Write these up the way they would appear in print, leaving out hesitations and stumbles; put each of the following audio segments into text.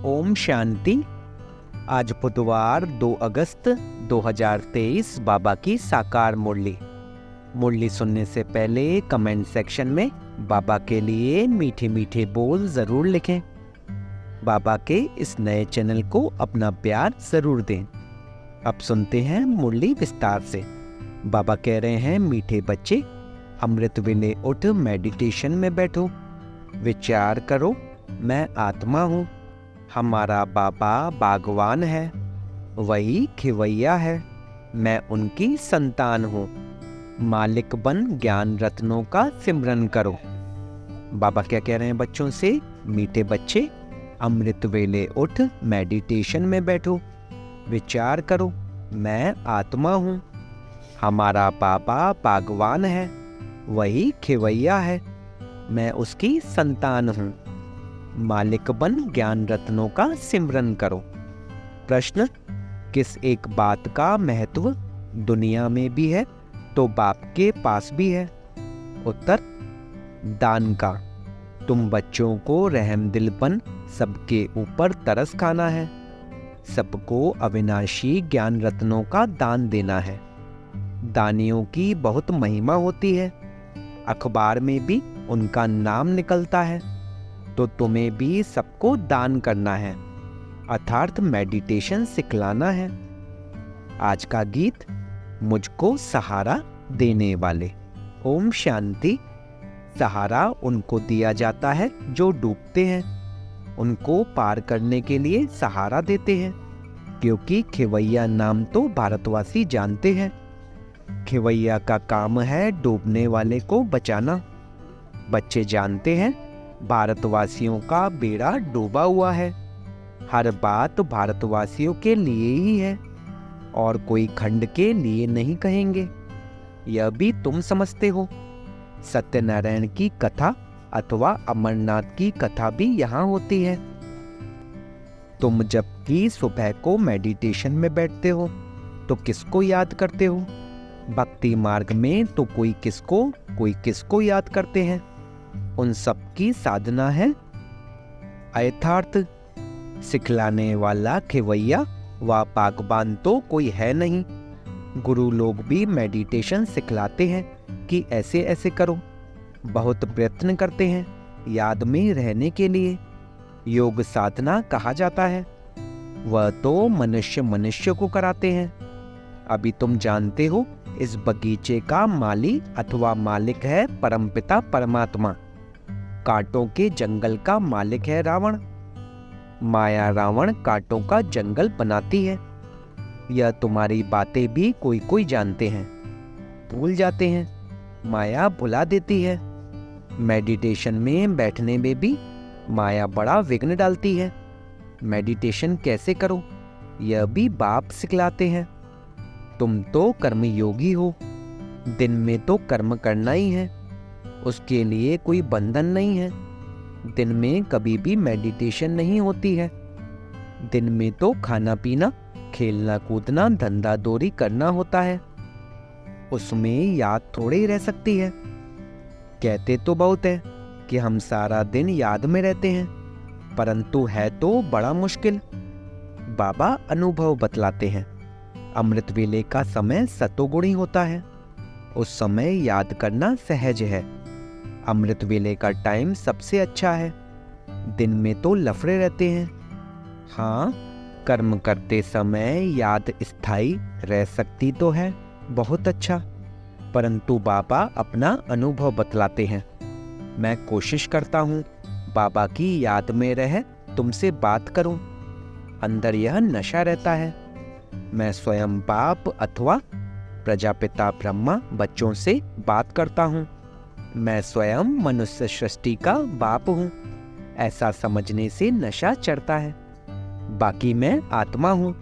ओम शांति। आज बुधवार 2 अगस्त 2023 बाबा की साकार मुरली सुनने से पहले कमेंट सेक्शन में बाबा के लिए मीठे मीठे बोल ज़रूर लिखें। बाबा के इस नए चैनल को अपना प्यार ज़रूर दें। अब सुनते हैं मुरली विस्तार से। बाबा कह रहे हैं, मीठे बच्चे, अमृत वेले उठ मेडिटेशन में बैठो, विचार करो, मैं आत्मा हूँ। हमारा बाबा बागवान है, वही खिवैया है, मैं उनकी संतान हूँ। मालिक बन ज्ञान रत्नों का सिमरन करो। बाबा क्या कह रहे हैं बच्चों से? मीठे बच्चे, अमृत वेले उठ मेडिटेशन में बैठो, विचार करो, मैं आत्मा हूँ। हमारा बाबा बागवान है, वही खिवैया है, मैं उसकी संतान हूँ। मालिक बन ज्ञान रत्नों का सिमरन करो। प्रश्न: किस एक बात का महत्व दुनिया में भी है तो बाप के पास भी है? उत्तर: दान का। तुम बच्चों को रहमदिलपन, सबके ऊपर तरस खाना है, सबको अविनाशी ज्ञान रत्नों का दान देना है। दानियों की बहुत महिमा होती है, अखबार में भी उनका नाम निकलता है, तो तुम्हें भी सबको दान करना है, अर्थात मेडिटेशन सिखलाना है। आज का गीत, मुझको सहारा देने वाले। ओम शांति। सहारा उनको दिया जाता है जो डूबते हैं, उनको पार करने के लिए सहारा देते हैं, क्योंकि खिवैया नाम तो भारतवासी जानते हैं। खिवैया का काम है डूबने वाले को बचाना। बच्चे जानते हैं भारतवासियों का बेड़ा डूबा हुआ है, हर बात भारतवासियों के लिए ही है और कोई खंड के लिए नहीं कहेंगे। यह भी तुम समझते हो। सत्यनारायण की कथा अथवा अमरनाथ की कथा भी यहाँ होती है। तुम जबकि सुबह को मेडिटेशन में बैठते हो तो किसको याद करते हो? भक्ति मार्ग में तो कोई किसको याद करते हैं। उन सब की साधना है यथार्थ। सिखलाने वाला खिवैया व बागबान तो कोई है नहीं। गुरु लोग भी मेडिटेशन सिखलाते हैं कि ऐसे ऐसे करो, बहुत प्रयत्न करते हैं याद में रहने के लिए। योग साधना कहा जाता है, वह तो मनुष्य को कराते हैं। अभी तुम जानते हो, इस बगीचे का माली अथवा मालिक है परमपिता परमात्मा। कांटों के जंगल का मालिक है रावण। माया रावण कांटों का जंगल बनाती है। यह तुम्हारी बातें भी कोई जानते हैं, भूल जाते हैं। माया भुला देती है। मेडिटेशन में बैठने में भी माया बड़ा विघ्न डालती है। मेडिटेशन कैसे करो, यह भी बाप सिखलाते हैं। तुम तो कर्मयोगी हो, दिन में तो कर्म करना ही है, उसके लिए कोई बंधन नहीं है। दिन में कभी भी मेडिटेशन नहीं होती है। दिन में तो खाना पीना, खेलना कूदना, धंधा दौरी करना होता है, उसमें याद थोड़े ही रह सकती है। कहते तो बहुत है कि हम सारा दिन याद में रहते हैं, परंतु है तो बड़ा मुश्किल। बाबा अनुभव बतलाते हैं, अमृत वेले का समय सतोगुणी होता है, उस समय याद करना सहज है। अमृत वेले का टाइम सबसे अच्छा है। दिन में तो लफड़े रहते हैं। हाँ, कर्म करते समय याद स्थायी रह सकती तो है, बहुत अच्छा, परंतु बाबा अपना अनुभव बतलाते हैं। मैं कोशिश करता हूँ बाबा की याद में रह तुमसे बात करूँ, अंदर यह नशा रहता है। मैं स्वयं बाप अथवा प्रजापिता ब्रह्मा बच्चों से बात करता हूँ। मैं स्वयं मनुष्य सृष्टि का बाप हूँ, ऐसा समझने से नशा चढ़ता है। बाकी मैं आत्मा हूँ।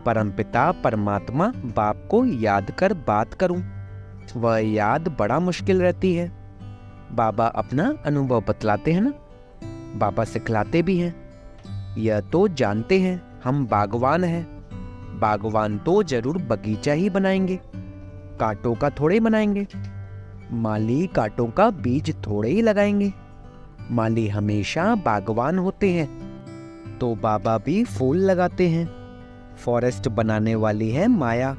परमपिता परमात्मा बाप को याद कर बात करूँ, वह याद बड़ा मुश्किल रहती है। बाबा अपना अनुभव बतलाते हैं ना, बाबा सिखलाते भी हैं। यह तो जानते हैं हम बागवान हैं। बागवान तो जरूर बगीचा ही बनाएंगे, कांटों का थोड़े बनाएंगे। माली कांटों का बीज थोड़े ही लगाएंगे। माली हमेशा बागवान होते हैं। तो बाबा भी फूल लगाते हैं। फॉरेस्ट बनाने वाली है माया।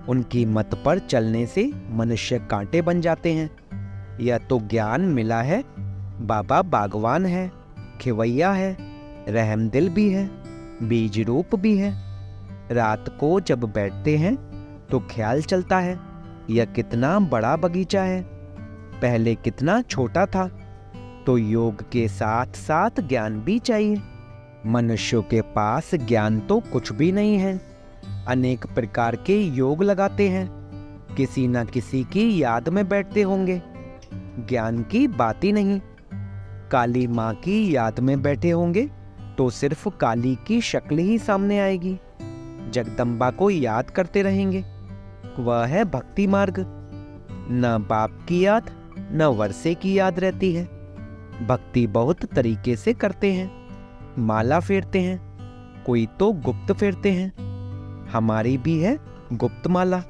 उनकी मत पर चलने से मनुष्य कांटे बन जाते हैं। यह तो ज्ञान मिला है। बाबा बागवान है, खिवैया है, रहमदिल भी है, बीज रूप भी है। रात को जब बैठते हैं तो ख्याल चलता है, यह कितना बड़ा बगीचा है, पहले कितना छोटा था। तो योग के साथ साथ ज्ञान भी चाहिए। मनुष्यों के पास ज्ञान तो कुछ भी नहीं है। अनेक प्रकार के योग लगाते हैं, किसी न किसी की याद में बैठते होंगे। ज्ञान की बात ही नहीं। काली माँ की याद में बैठे होंगे तो सिर्फ काली की शक्ल ही सामने आएगी। जगदम्बा को याद करते रहेंगे, वह है भक्ति मार्ग। न बाप की याद न वर्षे की याद रहती है। भक्ति बहुत तरीके से करते हैं। माला फेरते हैं, कोई तो गुप्त फेरते हैं। हमारी भी है गुप्त माला।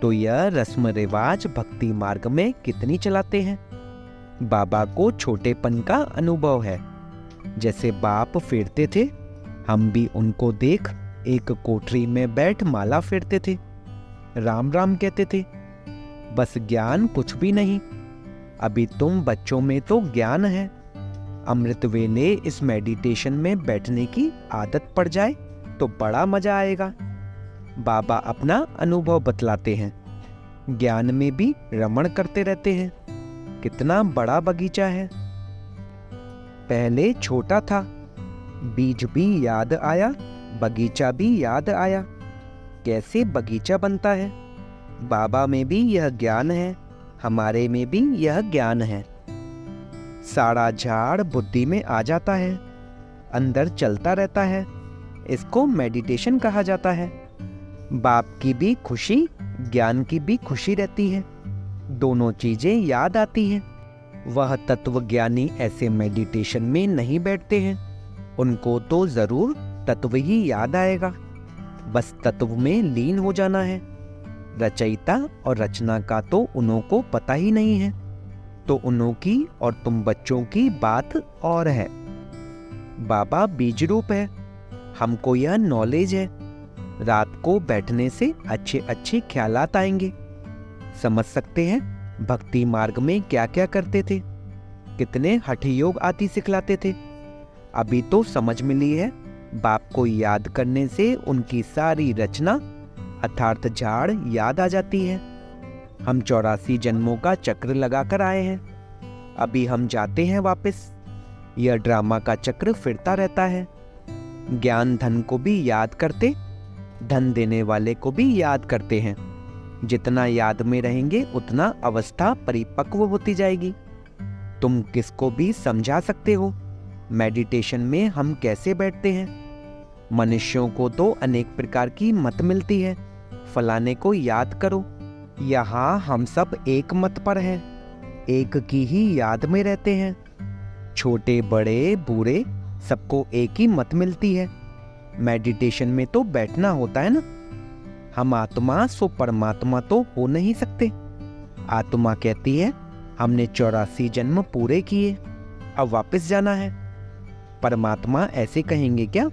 तो यह रस्म रिवाज भक्ति मार्ग में कितनी चलाते हैं। बाबा को छोटेपन का अनुभव है। जैसे बाप फेरते थे, हम भी उनको देख एक कोठरी में बैठ माला फेरते थे, राम राम कहते थे। बस ज्ञान कुछ भी नहीं। अभी तुम बच्चों में तो ज्ञान है। अमृत वेले इस मेडिटेशन में बैठने की आदत पड़ जाए तो बड़ा मजा आएगा। बाबा अपना अनुभव बतलाते हैं। ज्ञान में भी रमण करते रहते हैं। कितना बड़ा बगीचा है। पहले छोटा था, बीज भी याद आया, बगीचा भी याद आया। कैसे बगीचा बनता है। बाबा में भी यह ज्ञान है, हमारे में भी यह ज्ञान है। सारा झाड़ बुद्धि में आ जाता है, अंदर चलता रहता है। इसको मेडिटेशन कहा जाता है। बाप की भी खुशी, ज्ञान की भी खुशी रहती है। दोनों चीजें याद आती हैं। वह तत्वज्ञानी ऐसे मेडिटेशन में नहीं बैठते हैं। उनको तो जरूर तत्व ही याद आएगा। बस तत्व में लीन हो जाना है। रचयिता और रचना का तो उन्हों को पता ही नहीं है। तो उन्हों की और तुम बच्चों की बात और है। बाबा बीज रूप है, हमको यह नॉलेज है। रात को बैठने से अच्छे अच्छे ख्यालात आएंगे। समझ सकते हैं भक्ति मार्ग में क्या क्या करते थे। कितने हठ योग आदि सिखलाते थे। अभी तो समझ मिली है। बाप को याद करने से उनकी सारी रचना अर्थात झाड़ याद आ जाती है। हम 84 जन्मों का चक्र लगाकर आए हैं। अभी हम जाते हैं वापस। यह ड्रामा का चक्र फिरता रहता है। ज्ञान धन को भी याद करते, धन देने वाले को भी याद करते हैं। जितना याद में रहेंगे उतना अवस्था परिपक्व होती जाएगी। तुम किसको भी समझा सकते हो मेडिटेशन में हम कैसे बैठते हैं। मनुष्यों को तो अनेक प्रकार की मत मिलती है। फलाने को याद करो। यहाँ हम सब एक मत पर हैं, एक की ही याद में रहते हैं। छोटे बड़े बूढ़े सबको एक ही मत मिलती है। मेडिटेशन में तो बैठना होता है ना। हम आत्मा सो परमात्मा तो हो नहीं सकते। आत्मा कहती है हमने 84 जन्म पूरे किए, अब वापस जाना है। परमात्मा ऐसे कहेंगे क्या।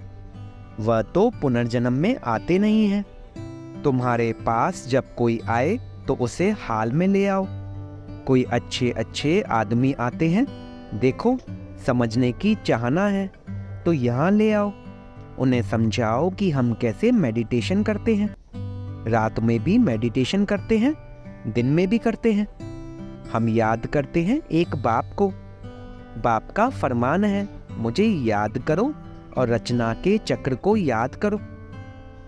वह तो पुनर्जन्म में आते नहीं हैं। तुम्हारे पास जब कोई आए तो उसे हाल में ले आओ। कोई अच्छे अच्छे आदमी आते हैं, देखो समझने की चाहना है तो यहाँ ले आओ। उन्हें समझाओ कि हम कैसे मेडिटेशन करते हैं। रात में भी मेडिटेशन करते हैं, दिन में भी करते हैं। हम याद करते हैं एक बाप को। बाप का फरमान है मुझे याद करो और रचना के चक्र को याद करो।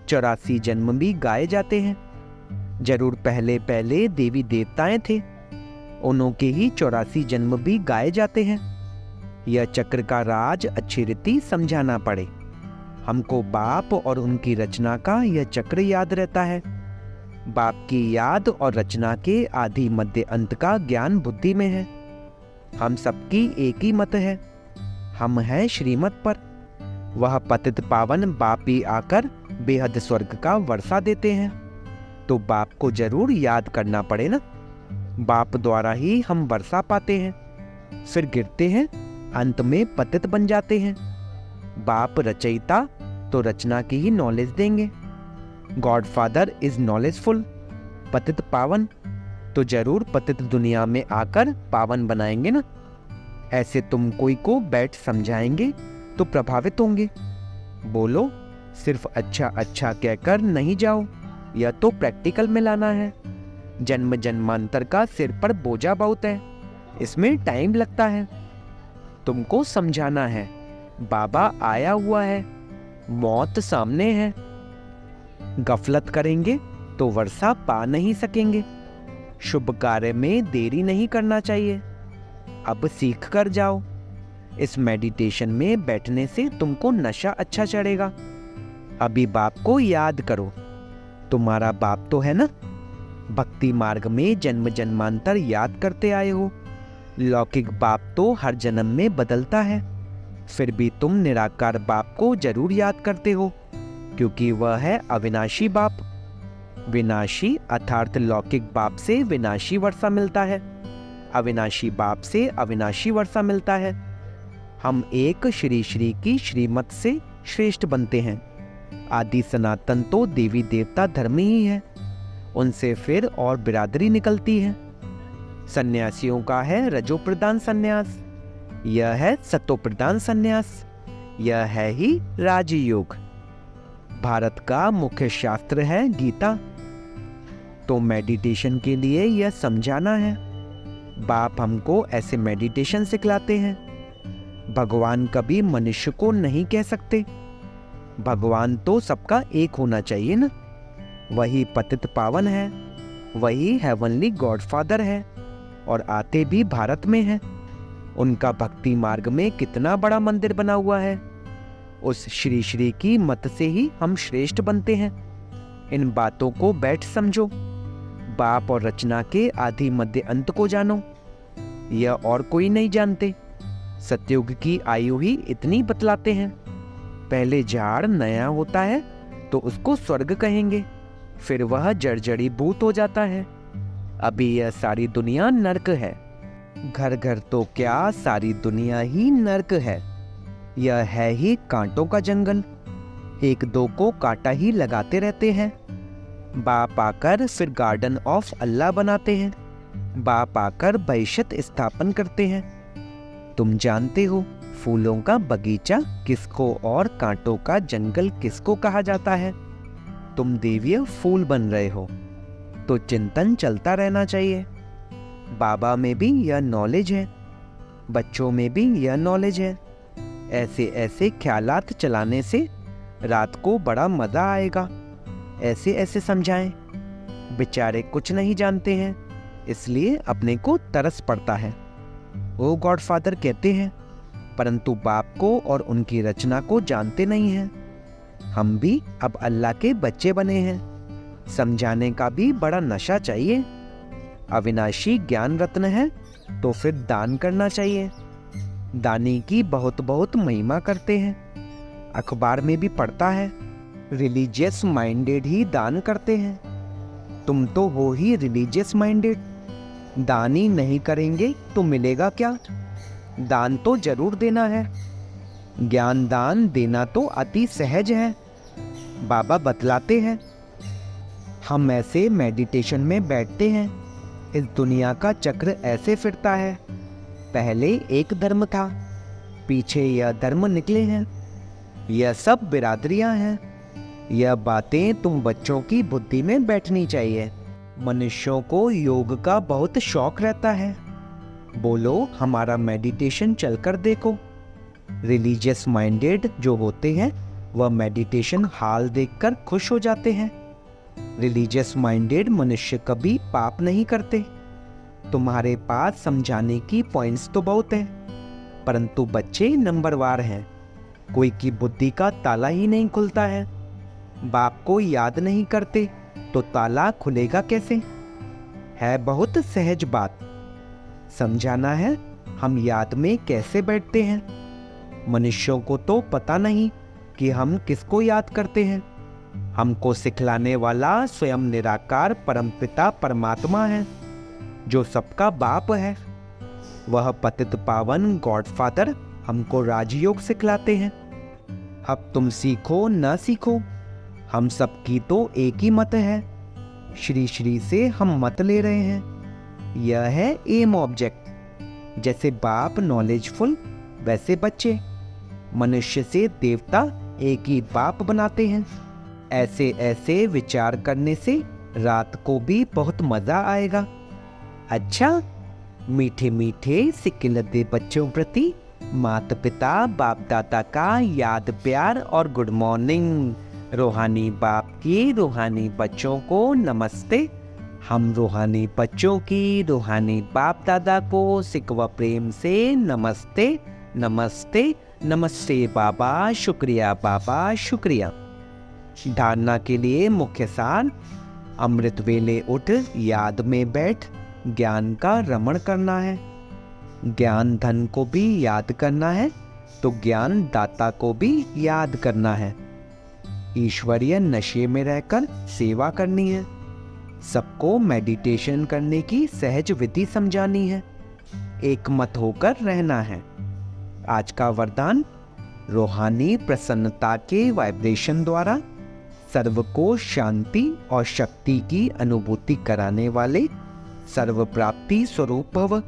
84 जन्म भी गाए जाते हैं। जरूर पहले पहले देवी देवताएं थे, उन्हों के ही 84 जन्म भी गाए जाते हैं। यह चक्र का राज अच्छी रीति समझाना पड़े। हमको बाप और उनकी रचना का यह चक्र याद रहता है। बाप की याद और रचना के आदि मध्य अंत का ज्ञान बुद्धि में है। हम सबकी एक ही मत है। हम हैं श्रीमत पर। वह पतित पावन बाप ही आकर बेहद स्वर्ग का वर्षा देते हैं। तो बाप को जरूर याद करना पड़े ना। बाप द्वारा ही हम वर्षा पाते हैं, फिर गिरते हैं, अंत में पतित बन जाते हैं। बाप रचयिता तो रचना की ही नॉलेज देंगे। गॉडफादर इज नॉलेजफुल, पतित पावन, तो जरूर पतित दुनिया में आकर पावन बनाएंगे ना। ऐसे तुम कोई को बैठ समझाएंगे तो प्रभावित होंगे। बोलो, सिर्फ अच्छा अच्छा कहकर नहीं जाओ, यह तो प्रैक्टिकल में लाना है। जन्म जन्मांतर का सिर पर बोझा बहुत है, इसमें टाइम लगता है। तुमको समझाना है, बाबा आया हुआ है, मौत सामने है। गफलत करेंगे तो वर्षा पा नहीं सकेंगे। शुभ कार्य में देरी नहीं करना चाहिए। अब सीख कर जाओ। इस मेडिटेशन में बैठने से तुमको नशा अच्छा चढ़ेगा। अभी बाप को याद करो, तुम्हारा बाप तो है ना। भक्ति मार्ग में जन्म जन्मांतर याद करते आए हो। लौकिक बाप तो हर जन्म में बदलता है, फिर भी तुम निराकार बाप को जरूर याद करते हो, क्योंकि वह है अविनाशी बाप। विनाशी अर्थात लौकिक बाप से विनाशी वर्षा मिलता है, अविनाशी बाप से अविनाशी वर्षा मिलता है। हम एक श्री श्री की श्रीमत से श्रेष्ठ बनते हैं। आदि सनातन तो देवी देवता धर्म ही है, उनसे फिर और बिरादरी निकलती है। सन्यासियों का है रजो प्रधान सन्यास, यह है सतो प्रधान सन्यास, यह है ही राजयोग। भारत का मुख्य शास्त्र है गीता, तो मेडिटेशन के लिए यह समझाना है। बाप हमको ऐसे मेडिटेशन सिखलाते हैं। भगवान कभी मनुष्य को नहीं कह सकते। भगवान तो सबका एक होना चाहिए ना। वही पतित पावन है, वही हेवनली गॉडफादर है, और आते भी भारत में है। उनका भक्ति मार्ग में कितना बड़ा मंदिर बना हुआ है। उस श्री श्री की मत से ही हम श्रेष्ठ बनते हैं। इन बातों को बैठ समझो। बाप और रचना के आदि मध्य अंत को जानो, यह और कोई नहीं जानते। सतयुग की आयु ही इतनी बतलाते हैं। पहले झाड़ नया होता है तो उसको स्वर्ग कहेंगे, फिर वह जर्जरी भूत हो जाता है। अभी यह सारी दुनिया नर्क है। घर घर तो क्या, सारी दुनिया ही नर्क है। यह है ही कांटों का जंगल, एक दो को कांटा ही लगाते रहते हैं। बाप आकर फिर गार्डन ऑफ अल्लाह बनाते हैं। बाप आकर बहिष्त स्थापन करते हैं। तुम जानते हो फूलों का बगीचा किसको और कांटों का जंगल किसको कहा जाता है। तुम देवीय फूल बन रहे हो, तो चिंतन चलता रहना चाहिए। बाबा में भी यह नॉलेज है, बच्चों में भी यह नॉलेज है। ऐसे ऐसे ख्यालात चलाने से रात को बड़ा मजा आएगा। ऐसे ऐसे समझाएं। बेचारे कुछ नहीं जानते हैं, इसलिए अपने को तरस पड़ता है। वो गॉडफादर कहते हैं, परंतु बाप को और उनकी रचना को जानते नहीं हैं। हम भी अब अल्लाह के बच्चे बने हैं। समझाने का भी बड़ा नशा चाहिए। अविनाशी ज्ञान रत्न है तो फिर दान करना चाहिए। दानी की बहुत बहुत महिमा करते हैं। अखबार में भी पढ़ता है, रिलीजियस माइंडेड ही दान करते हैं। तुम तो हो ही रिलीजियस माइंडेड। दान ही नहीं करेंगे तो मिलेगा क्या? दान तो जरूर देना है। ज्ञान दान देना तो अति सहज है। बाबा बतलाते हैं। हम ऐसे मेडिटेशन में बैठते हैं। इस दुनिया का चक्र ऐसे फिरता है। पहले एक धर्म था, पीछे यह धर्म निकले हैं। यह सब बिरादरियां हैं। यह बातें तुम बच्चों की बुद्धि में बैठनी चाहिए। मनुष्यों को योग का बहुत शौक रहता है। बोलो, हमारा मेडिटेशन चलकर देखो। रिलीजियस माइंडेड जो होते हैं वह मेडिटेशन हाल देखकर खुश हो जाते हैं। रिलीजियस माइंडेड मनुष्य कभी पाप नहीं करते। तुम्हारे पास समझाने की पॉइंट्स तो बहुत हैं, परंतु बच्चे नंबरवार हैं। कोई की बुद्धि का ताला ही नहीं खुलता है। बाप को याद नहीं करते तो ताला खुलेगा कैसे? है बहुत सहज बात। समझाना है हम याद में कैसे बैठते हैं। मनुष्यों को तो पता नहीं कि हम किसको याद करते हैं। हमको सिखलाने वाला स्वयं निराकार परमपिता परमात्मा है, जो सबका बाप है। वह पतित पावन गॉडफादर हमको राजयोग सिखलाते हैं। अब तुम सीखो न सीखो, हम सबकी तो एक ही मत है। श्री श्री से हम मत ले रहे हैं। यह है एम ऑब्जेक्ट। जैसे बाप नॉलेजफुल, वैसे बच्चे। मनुष्य से देवता एक ही बाप बनाते हैं। ऐसे ऐसे विचार करने से रात को भी बहुत मजा आएगा। अच्छा, मीठे मीठे सिकिलते बच्चों प्रति माता पिता बाप दादा का याद प्यार और गुड मॉर्निंग। रूहानी बाप की रूहानी बच्चों को नमस्ते। हम रूहानी बच्चों की रूहानी बाप दादा को सिकवा प्रेम से नमस्ते नमस्ते नमस्ते बाबा, शुक्रिया बाबा, शुक्रिया। धारणा के लिए मुख्य सार: अमृत वेले उठ, याद में बैठ, ज्ञान का रमण करना है। ज्ञान धन को भी याद करना है तो ज्ञान दाता को भी याद करना है। ईश्वरीय नशे में रहकर सेवा करनी है। सबको मेडिटेशन करने की सहज विधि समझानी है। एक मत होकर रहना है। आज का वरदान: रूहानी प्रसन्नता के वाइब्रेशन द्वारा सर्व को शांति और शक्ति की अनुभूति कराने वाले सर्व प्राप्ति स्वरूप भव।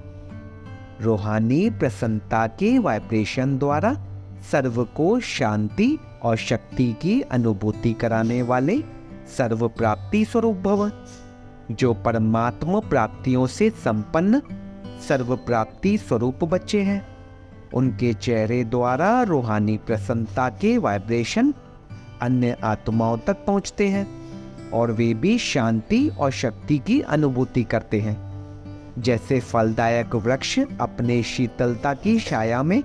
रूहानी प्रसन्नता के वाइब्रेशन द्वारा सर्व को शांति और शक्ति की अनुभूति कराने वाले सर्व प्राप्ति स्वरूप भव। जो परमात्मा प्राप्तियों से संपन्न सर्व प्राप्ति स्वरूप बच्चे हैं, उनके चेहरे द्वारा रूहानी प्रसन्नता के वाइब्रेशन अन्य आत्माओं तक पहुंचते हैं और वे भी शांति और शक्ति की अनुभूति करते हैं। जैसे फलदायक वृक्ष अपने शीतलता की छाया में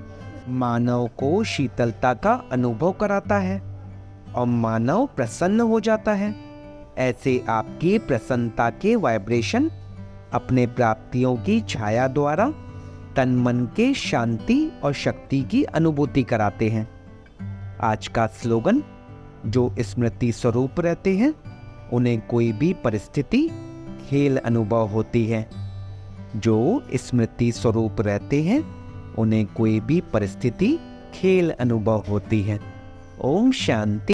मानव को शीतलता का अनुभव कराता है और मानव प्रसन्न हो जाता है, ऐसे आपकी प्रसन्नता के वाइब्रेशन अपने प्राप्तियों की छाया द्वारा तन मन के शांति और शक्ति की अनुभूति कराते हैं। आज का स्लोगन: जो स्मृति स्वरूप रहते हैं उन्हें कोई भी परिस्थिति खेल अनुभव होती है। जो स्मृति स्वरूप रहते हैं उन्हें कोई भी परिस्थिति खेल अनुभव होती है। ओम शांति।